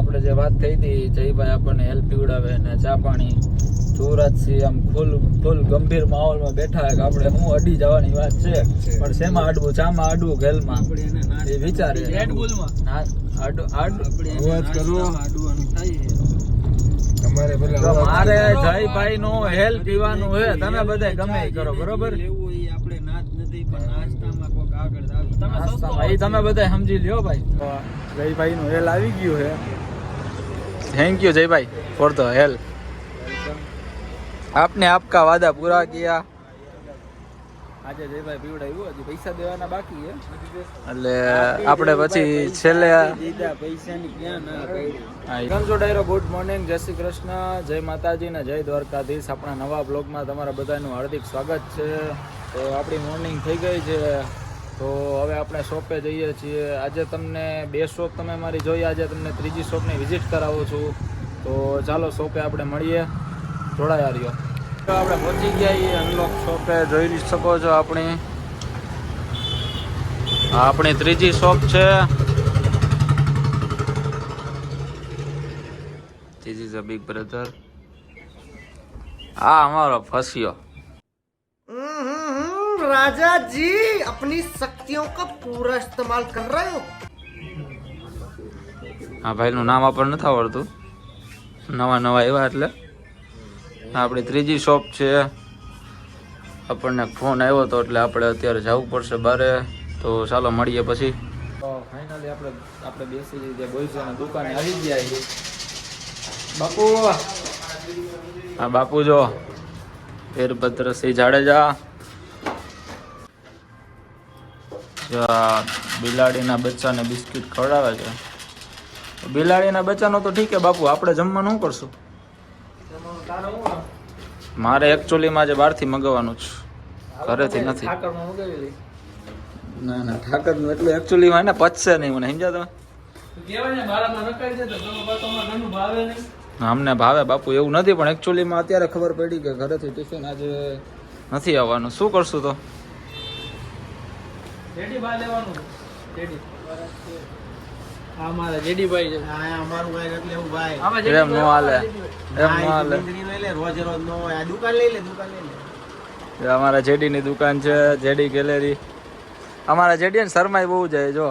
આપણે જે વાત થઈ હતી જયભાઈ આપણને હેલ્પ પીવડાવે ને ચા પાણી જોરાજથી આમ ફૂલ ગંભીર માહોલમાં બેઠા કે આપણે હું અડી જવાની વાત છે પણ શેમાં અડવું ચામાં અડવું ગેલમાં એ વિચારે મારે જયભાઈ નું હેલ્પ પીવાનું હે તમે બધા ગમે કરો બરોબર તમે બધા સમજી લ્યો ભાઈ જયભાઈ નું હેલ આવી ગયું છે thank you Jaybhai for the help आपने आपका वादा पूरा किया આજે જયભાઈ પીવડાવ્યું હજી પૈસા દેવાના બાકી છે એટલે આપણે પછી છેલ્લે પૈસાની ક્યાં ના કરી ગમજો ડાયરો ગુડ મોર્નિંગ જય શ્રી કૃષ્ણ જય માતાજી ને જય દ્વારકાધીશ આપણા નવા બ્લોગમાં તમારા બધાનું હાર્દિક સ્વાગત છે તો આપણી મોર્નિંગ થઈ ગઈ છે તો હવે આપણે શોપે જઈએ છીએ આજે તમને બે શોપ તમે મારી જોઈ આજે તમને ત્રીજી શોપની વિઝિટ કરાવું છું તો ચાલો શોપે આપણે મળીએ જોડાયા રહ્યો આપણે પહોંચી ગયા અનલોક શોપે જોઈ શકો છો આપણી ત્રીજી શોપ છે this is a big brother આ અમારો ફસિયો राजा जी अपनी शक्तियों का पूरा इस्तेमाल कर रहे हो હા ભાઈ નું નામ આપણને નથી આવડતું નવા એવા એટલે આપણી ત્રીજી શોપ છે આપણને ફોન આવ્યો હતો એટલે આપણે અત્યારે જવું પડશે બારે તો ચાલો મળીએ પછી ફાઇનલી આપણે બેસી જઈએ બોઈઝોની દુકાને આવી ગયા છીએ બાપુ હા બાપુ જો વીરભદ્રસિંહ જાડેજા બિલાડીના બચ્ચાને બિસ્કિટ ખવડાવે છે બિલાડીના બચ્ચાનો તો ઠીક છે બાપુ આપણે જમવાનું શું કરશું મારે એકચ્યુઅલીમાં આજે બહારથી મંગાવવાનું છે ઘરેથી નથી ના ઠાકરનું એટલે એકચ્યુઅલીમાં એને પચશે નહીં મને સમજ્યા તમે અમને ભાવે બાપુ એવું નથી પણ એકચ્યુઅલીમાં અત્યારે ખબર પડી કે ઘરેથી ટિફિન આજે નથી આવવાનું શું કરશું તો અમારા જેડી ની દુકાન છે જેડી ગેલેરી અમારા જેડી ને શરમાઈ બહુ જાય જો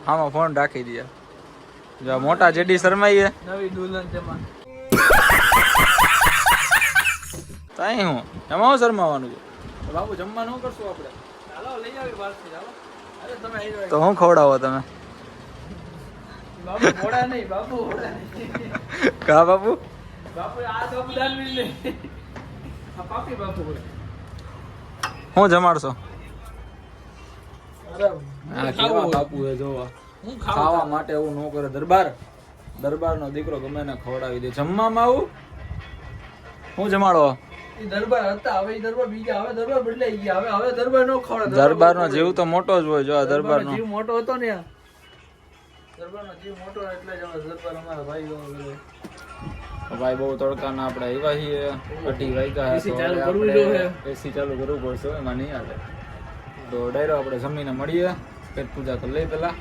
આમાં ફોન રાખી દે જો મોટા જેડી શરમાઈ નવી દુલ્હન તઈ હું એમાં શરમાવાનું છે બાબુ જમવાનું શું કરશું આપણે ચાલો લઈ આવી બહારથી ચાલો તો હું ખવડાવો તમે કા બાપુ હું જમાડશો બાપુ એ જોવા ખાવા માટે એવું ન કરે દરબાર નો દીકરો ગમે ને ખવડાવી દે જમવામાં આવું હું જમાડો દરબાર હતા હવે દરબાર બીજા હવે દરબાર બદલાઈ ગયા હવે દરબાર નો ખવડાવે દરબાર નો જીવ તો મોટો જ હોય જો આ દરબાર નો જીવ મોટો હતો ને દરબાર નો જીવ મોટો એટલે જ દરબાર અમારા ભાઈ બહુ તડકા ના આપણે આવ્યા છીએ 2 વાગ્યા એસી ચાલુ કરવું પડશે એમાં નહીં આવે તો ડાયરો આપણે જમીને મળીએ પેટ પૂજા કરી લઈ પેલા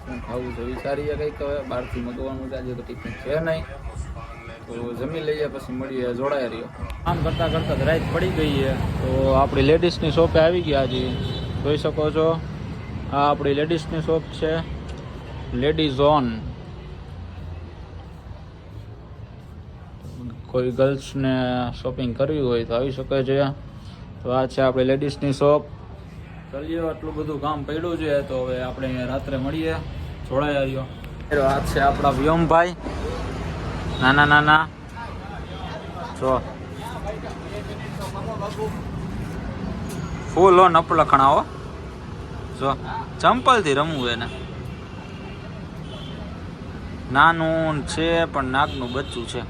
હું ખાવું છે વિચારીએ કંઈક હવે બહારથી મગવાનું આજે તો ટિફિન છે નહીં તો જમી લઈએ પછી મળીએ જોડાયા રહ્યો કામ કરતાં કરતાં રાત પડી ગઈ છે તો આપણી લેડીઝની શોપે આવી ગયા હજી જોઈ શકો છો આ આપણી લેડીઝની શોપ છે લેડીઝ ઝોન કોઈ ગર્લ્સને શોપિંગ કરવી હોય તો આવી શકે છે તો આ છે આપણી લેડીઝની શોપ ચાલીએ આટલું બધું કામ પડ્યું છે તો હવે આપણે રાત્રે મળીએ જોડાયા રહ્યો આ છે આપણા વ્યોમભાઈ નાના જો ફૂલ હો નપલખણા હો જો ચંપલ થી રમવું એને નાનું છે પણ નાગનું બચ્ચું છે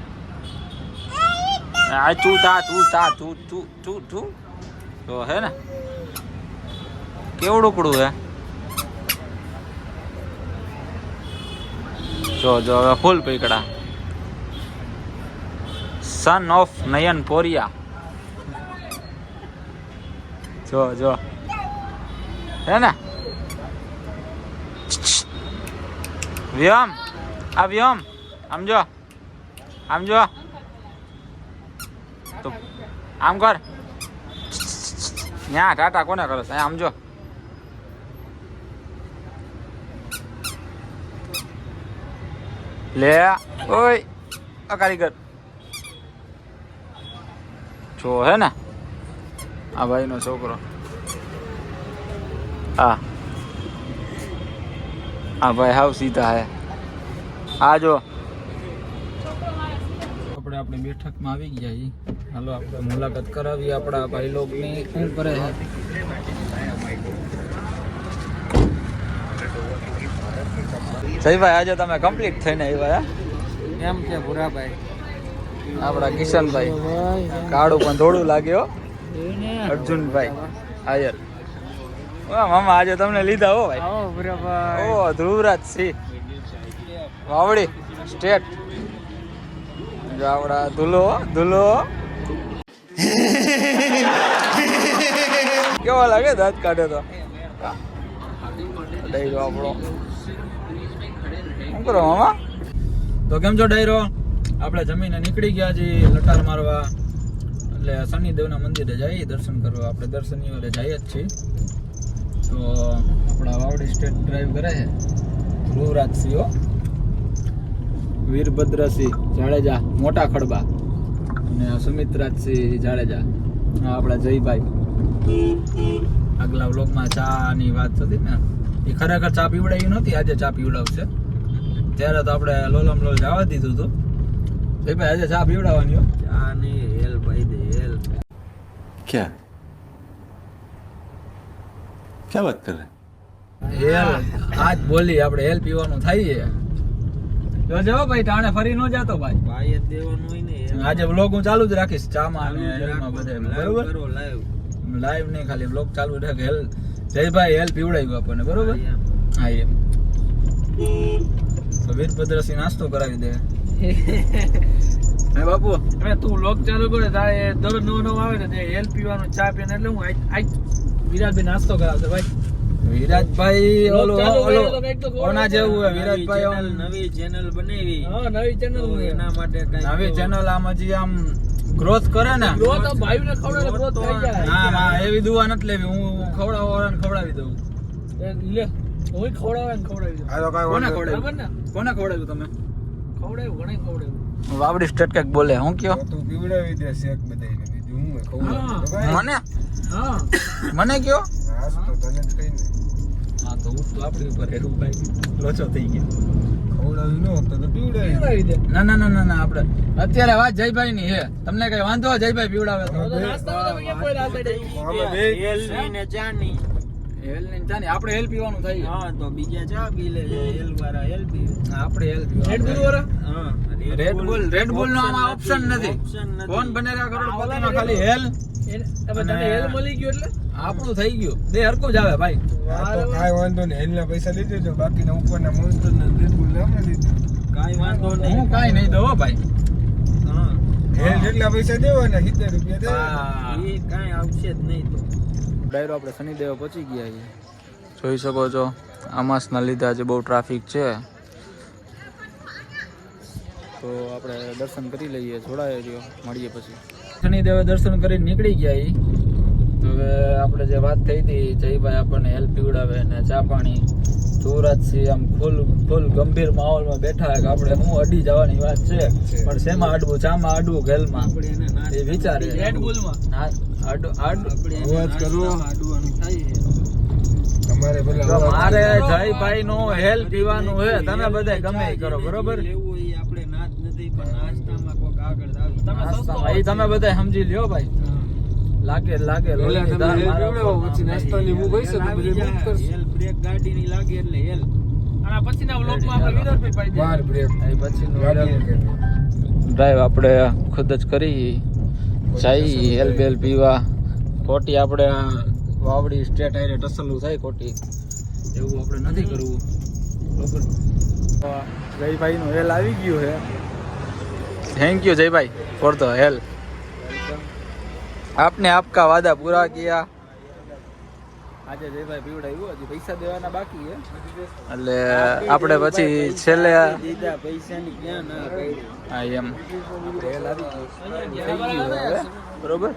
આ તું તો હે ને કેવડું કડું હે જો હવે ફૂલ પૈકડા સન ઓફ નયન પોરિયા જો હે ને વ્યોમ આમ જો તો આમ કર ન્યા ટાટા કોને કરો છો આમ જો લે ઓય આ કારીગર જો હે ને આ ભાઈનો છોકરો હા હા ભાઈ હાવ સીધા હે આ જો આપણે આપણી બેઠકમાં આવી ગયા છીએ હાલો આપણે મુલાકાત કરાવીએ આપણા ભાઈ લોકોની શું કરે છે જયભાઈ આજે તમે કમ્પ્લીટ થઈને આવ્યા એમ કે ભૂરાભાઈ આપણા કિશનભાઈ કાળું પણ થોડું લાગ્યો અર્જુનભાઈ આયર મામા આજે તમને લીધા હો ભાઈ આવો ભૂરાભાઈ ઓ ધ્રુવરાજ સિંહ વાવડી સ્ટેટ જો આપણા ધુલો કેવો લાગે દાંત કાઢે તો ડાયરો આપણો શું કરો મામા તો કેમ છો ડાયરો આપણે જમીને નીકળી ગયા છીએ લટાર મારવા એટલે શનિદેવના મંદિરે જઈએ દર્શન કરવા આપણે દર્શનની વારે જઈએ જ છીએ તો આપણા વાવડી સ્ટેટ ડ્રાઈવ કરે છે ધ્રુવરાજસિંહ વીરભદ્રસિંહ જાડેજા મોટા ખડબા અને સુમિતરાજસિંહ જાડેજા આપણા જયભાઈ આગલા વ્લોગમાં ચાની વાત થતી ને એ ખરેખર ચા પીવડાવી નહોતી આજે ચા પીવડાવશે ત્યારે તો આપણે લોલમ લોલ જવા દીધું હતું જયભાઈ આજે ચા પીવડાવવાની હો ચા નહીં હેલ ભાઈ દે હેલ क्या क्या बात कर रहे हैं હેલ આજ બોલી આપણે હેલ પીવાનું થાય છે જો જાઓ ભાઈ ટાણે ફરી ન જાતો ભાઈ ભાઈ જ દેવાનું હોય ને આજે વ્લોગ હું ચાલુ જ રાખીશ ચામાં અને હેલમાં બધે બરોબર કરો લાઈવ લાઈવ નહીં ખાલી વ્લોગ ચાલુ રાખે હેલ જયભાઈ હેલ પીવડાવ્યું આપણને બરોબર હા એમ તો વીરભદ્રસિંહ નાસ્તો કરાવી દે હે બાપુ અરે તું લોક ચાલુ કરે તારે દરરોજ નવો આવે ને તે હેલ પીવાનું ચા પીને એટલે હું આજ વિરાટભાઈ નાસ્તો કરાવશે ભાઈ વિરાજભાઈ ઓલો કોના જેવું હે વિરાજભાઈ આમ નવી ચેનલ બનાવી હા નવી ચેનલ એના માટે કઈ નવી ચેનલ આમ હજી આમ ગ્રોથ કરે ને ગ્રોથ ભાઈને ખવડાવે ગ્રોથ થઈ જાય ના એવી દુવા નથી લેવી હું ખવડાવવાને ખવડાવી દઉં લે હું ખવડાવે ને ખવડાવી દઉં કોને ખવડાવ્યું કોને ખવડાવ્યું તમે ખવડાવ્યું ઘણે ખવડાવ્યું વાવડી સ્ટેટ કેક બોલે હું કયો તું પીવડાવી દે શેક બધાયને બીજું હું ખવડાવું મને હા મને કયો હાસ તો તને જ કઈ ને હા તો હું તો આપણી ઉપર હેરું ભાઈ લોચો થઈ ગયો ખવડાવી નો તો પીવડાવી ખવડાવી દે ના ના ના ના ના આપણે અત્યારે વાત જયભાઈ ની હે તમને કઈ વાંધો જયભાઈ પીવડાવે તો નાસ્તા તમે કોઈ રાતે અમે બે હેલ ને ચા ની હેલ ની ચા ની આપણે હેલ પીવાનું થાય હા તો બીજા ચા પી લે હેલ વાળા હેલ પી આપણે હેલ રેડ બુલ પીવાનું વાળા હા રેડ બુલ નો આમાં ઓપ્શન નથી કોણ બનેગા કરોડપતિમાં ખાલી હેલ તને હેલ મળી ગયો એટલે આપણું થઈ ગયું બે હરકું જ આવે ભાઈ આ તો કાંઈ વાંધો નહીં હેલના પૈસા લઈ દેજો બાકીના ઉપરના મોન્સ્ટર ને બિલકુલ લેમને દીધું કાઈ વાંધો નહીં હું કાઈ નહીં દો ભાઈ હા હેલ જેટલા પૈસા દેવાના 70 રૂપિયા દેવાના હા. એ કાઈ આવશે જ નહીં તો ડાયરો આપણે શનિદેવ પહોંચી ગયા છીએ જોઈ શકો છો અમાસના લીધે આજે બહુ ટ્રાફિક છે તો આપણે દર્શન કરી લઈએ જોડાઈ રહ્યો મળીએ પછી શનિદેવે દર્શન કરીને નીકળી ગયા છીએ તો હવે આપણે જે વાત થઈ હતી જયભાઈ આપણને હેલ્પ પીવડાવે ને ચા પાણી ધ્રુવરાજસિંહ આમ ફૂલ ગંભીર માહોલમાં બેઠા કે આપણે હું અડી જવાની વાત છે પણ શેમાં અડવું ચામાં અડવું ગેલમાં એ વિચારે રેડ બુલમાં અવાજ કરવો આડવાનું થાય તમારે પેલા તો મારે જયભાઈ નું હેલ્પ પીવાનું હે તમે બધા ગમે ઈ કરો બરોબર લેવું એ આપણે નાચ નથી પણ નાસ્તામાં કોક આગળ આવી એ તમે બધા સમજી લ્યો ભાઈ લાગે પેલા તમે હેલ પીવડાવો, પછી નાસ્તાની બુક હશે તો બધી બુક કરશે. હેલ બ્રેક ગાડીની લાગે એટલે હેલ અને પછીના વ્લોગમાં આપણે વિરાટભાઈ પાડી દઈએ. બાર બ્રેક એ પછીનું ગાડી કે ડ્રાઈવ આપણે ખુદ જ કરી જઈ હેલ બેલ પીવા ખોટી આપણે વાવડી સ્ટેટ આરે ટસલું થાય ખોટી એવું આપણે નથી કરવું બરોબર જયભાઈનું હેલ આવી ગયું છે thank you Jaybhai for the help आपने आपका वादा पूरा किया આજે જયભાઈ પીવડાવ્યું, હજી પૈસા દેવાના બાકી છે. એટલે આપણે પછી છેલ્લે દીધા પૈસાની ક્યાં ના કરી. હા એમ હેલ આવી ગયું હવે. બરોબર.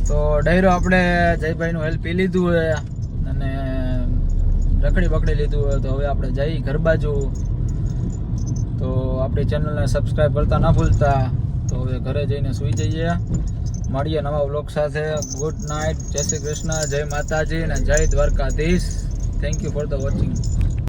તો ડાયરો આપણે જયભાઈનું હેલ્પ પી લીધું છે અને રખડી બકડી લીધું હોય તો હવે આપણે જઈ ઘર બાજુ. તો આપણી ચેનલને સબસ્ક્રાઈબ કરતા ના ભૂલતા. તો હવે ઘરે જઈને સૂઈ જઈએ. મળીએ નવા વ્લોગ સાથે. ગુડ નાઇટ, જય શ્રી કૃષ્ણ, જય માતાજી અને જય Dwarkadhish. Thank you for the watching.